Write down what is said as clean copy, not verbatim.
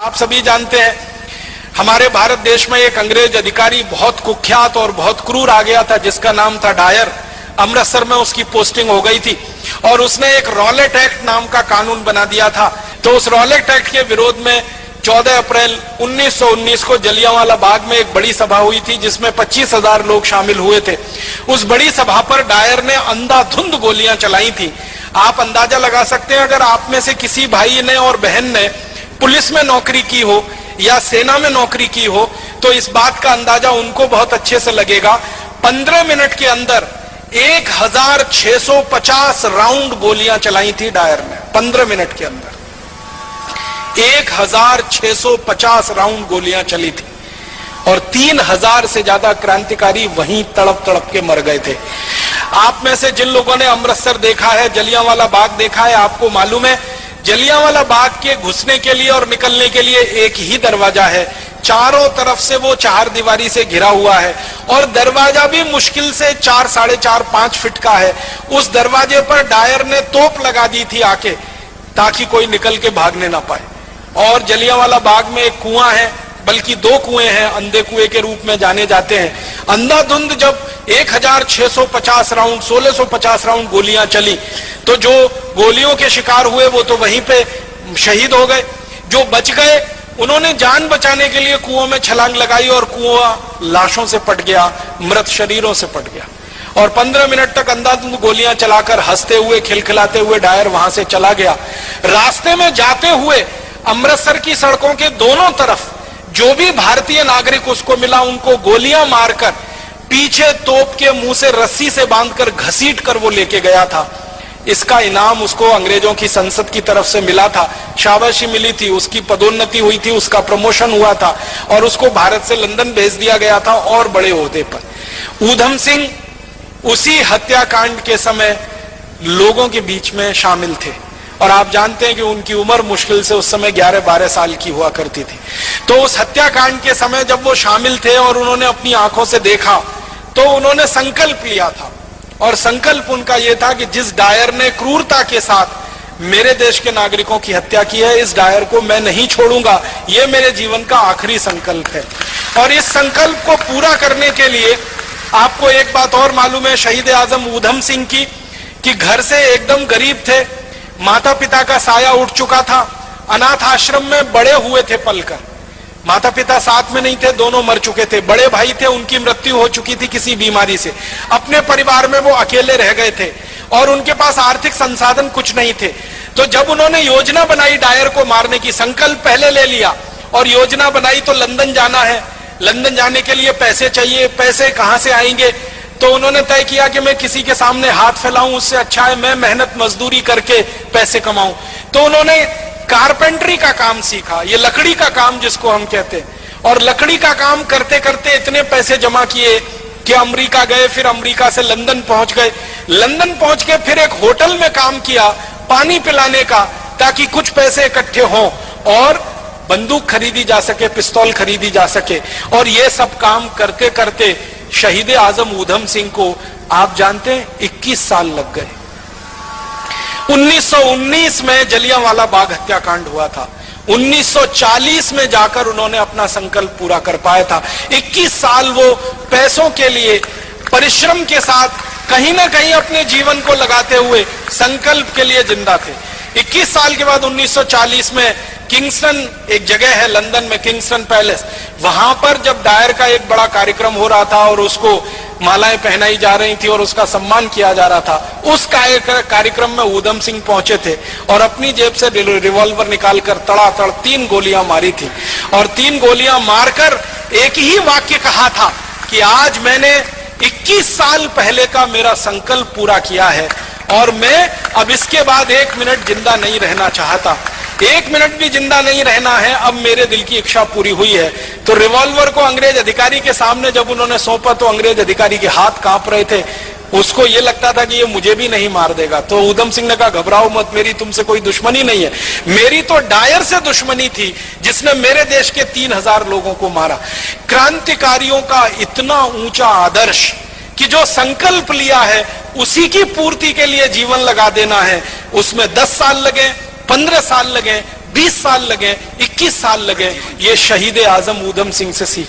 आप सभी जानते हैं हमारे भारत देश में एक अंग्रेज अधिकारी बहुत कुख्यात और बहुत क्रूर आ गया था जिसका नाम था डायर। अमृतसर में उसकी पोस्टिंग हो गई थी और उसने एक रॉलेट एक्ट नाम का कानून बना दिया था। तो उस रॉलेट एक्ट के विरोध में 14 अप्रैल 1919 को जलियांवाला बाग में एक बड़ी सभा हुई थी जिसमें 25,000 लोग शामिल हुए थे। उस बड़ी सभा पर डायर ने अंधाधुंध गोलियां चलाई थी। आप अंदाजा लगा सकते हैं अगर आप में से किसी भाई ने और बहन ने पुलिस में नौकरी की हो या सेना में नौकरी की हो तो इस बात का अंदाजा उनको बहुत अच्छे से लगेगा। 15 मिनट के अंदर 1650 राउंड गोलियां चलाई थी डायर ने। 15 मिनट के अंदर 1650 राउंड गोलियां चली थी और 3000 से ज्यादा क्रांतिकारी वहीं तड़प तड़प के मर गए थे। आप में से जिन लोगों ने अमृतसर देखा है, जलियांवाला बाग देखा है, आपको मालूम है जलियांवाला बाग के घुसने के लिए और निकलने के लिए एक ही दरवाजा है। चारों तरफ से वो चार दीवारी से घिरा हुआ है और दरवाजा भी मुश्किल से 4, 4.5, 5 फीट का है। उस दरवाजे पर डायर ने तोप लगा दी थी आके ताकि कोई निकल के भागने ना पाए। और जलियांवाला बाग में एक कुआं है, बल्कि 2 कुएं हैं, अंधे कुएं के रूप में जाने जाते हैं। अंधाधुंध जब 1650 राउंड 1650 राउंड गोलियां चली तो जो गोलियों के शिकार हुए वो तो वहीं पे शहीद हो गए। जो बच गए उन्होंने जान बचाने के लिए कुओं में छलांग लगाई और कुआं लाशों से पट गया, मृत शरीरों से पट गया। और 15 मिनट तक अंधाधुंध गोलियां चलाकर हंसते हुए खिलखिलाते हुए डायर वहां से चला गया। रास्ते में जाते हुए अमृतसर की सड़कों के दोनों तरफ जो भी भारतीय नागरिक उसको मिला उनको गोलियां मारकर पीछे तोप के मुंह से रस्सी से बांधकर घसीट कर वो लेके गया था। इसका इनाम उसको अंग्रेजों की संसद की तरफ से मिला था, शाबाशी मिली थी, उसकी पदोन्नति हुई थी, उसका प्रमोशन हुआ था और उसको भारत से लंदन भेज दिया गया था और बड़े ओहदे पर। ऊधम सिंह उसी हत्याकांड के समय लोगों के बीच में शामिल थे और आप जानते हैं कि उनकी उम्र मुश्किल से उस समय 11-12 साल की हुआ करती थी। तो उस हत्याकांड के समय जब वो शामिल थे और उन्होंने अपनी आंखों से देखा तो उन्होंने संकल्प लिया था और संकल्प उनका यह था कि जिस डायर ने क्रूरता के साथ मेरे देश के नागरिकों की हत्या की है, इस डायर को मैं नहीं छोड़ूंगा। यह मेरे जीवन का आखिरी संकल्प है। और इस संकल्प को पूरा करने के लिए आपको एक बात और मालूम है शहीद आजम ऊधम सिंह की, कि घर से एकदम गरीब थे, माता पिता का साया उठ चुका था, अनाथ आश्रम में बड़े हुए थे पलकर। माता पिता साथ में नहीं थे, दोनों मर चुके थे। बड़े भाई थे, उनकी मृत्यु हो चुकी थी किसी बीमारी से। अपने परिवार में वो अकेले रह गए थे और उनके पास आर्थिक संसाधन कुछ नहीं थे। तो जब उन्होंने योजना बनाई डायर को मारने की, संकल्प पहले ले लिया और योजना बनाई तो लंदन जाना है, लंदन जाने के लिए पैसे चाहिए, पैसे कहां से आएंगे? तो उन्होंने तय किया कि मैं किसी के सामने हाथ फैलाऊं उससे अच्छा है मैं मेहनत मजदूरी करके पैसे कमाऊं। तो उन्होंने कारपेंटरी का काम सीखा, ये लकड़ी का काम जिसको हम कहते हैं, और लकड़ी का काम करते करते इतने पैसे जमा किए कि अमेरिका गए, फिर अमेरिका से लंदन पहुंच गए। लंदन पहुंच के फिर एक होटल में काम किया पानी पिलाने का, ताकि कुछ पैसे इकट्ठे हों और बंदूक खरीदी जा सके, पिस्तौल खरीदी जा सके। और ये सब काम करते करते शहीद आजम ऊधम सिंह को आप जानते हैं 21 साल लग गए। 1919 में जलियांवाला बाग हत्याकांड हुआ था, 1940 में जाकर उन्होंने अपना संकल्प पूरा कर पाया था। 21 साल वो पैसों के लिए परिश्रम के साथ कहीं ना कहीं अपने जीवन को लगाते हुए संकल्प के लिए जिंदा थे। 21 साल के बाद 1940 में किंगस्टन एक जगह है लंदन में, किंगस्टन पैलेस, वहां पर जब डायर का एक बड़ा कार्यक्रम हो रहा था और उसको मालाएं पहनाई जा रही थी और उसका सम्मान किया जा रहा था, उस कार्यक्रम में ऊधम सिंह पहुंचे थे और अपनी जेब से रिवॉल्वर निकालकर तड़ातड़ 3 गोलियां मारी थी। और 3 गोलियां मारकर एक ही वाक्य कहा था कि आज मैंने 21 साल पहले का मेरा संकल्प पूरा किया है और मैं अब इसके बाद 1 मिनट जिंदा नहीं रहना चाहता, 1 मिनट भी जिंदा नहीं रहना है, अब मेरे दिल की इच्छा पूरी हुई है। तो रिवॉल्वर को अंग्रेज अधिकारी के सामने जब उन्होंने सौंपा तो अंग्रेज अधिकारी के हाथ कांप रहे थे, उसको ये लगता था कि ये मुझे भी नहीं मार देगा। तो ऊधम सिंह ने कहा घबराओ मत, मेरी तुमसे कोई दुश्मनी नहीं है, मेरी तो डायर से दुश्मनी थी जिसने मेरे देश के 3000 लोगों को मारा। क्रांतिकारियों का इतना ऊंचा आदर्श कि जो संकल्प लिया है उसी की पूर्ति के लिए जीवन लगा देना है, उसमें 10 साल लगे, 15 साल लगे, 20 साल लगे, 21 साल लगे, ये शहीद आजम ऊधम सिंह से सीख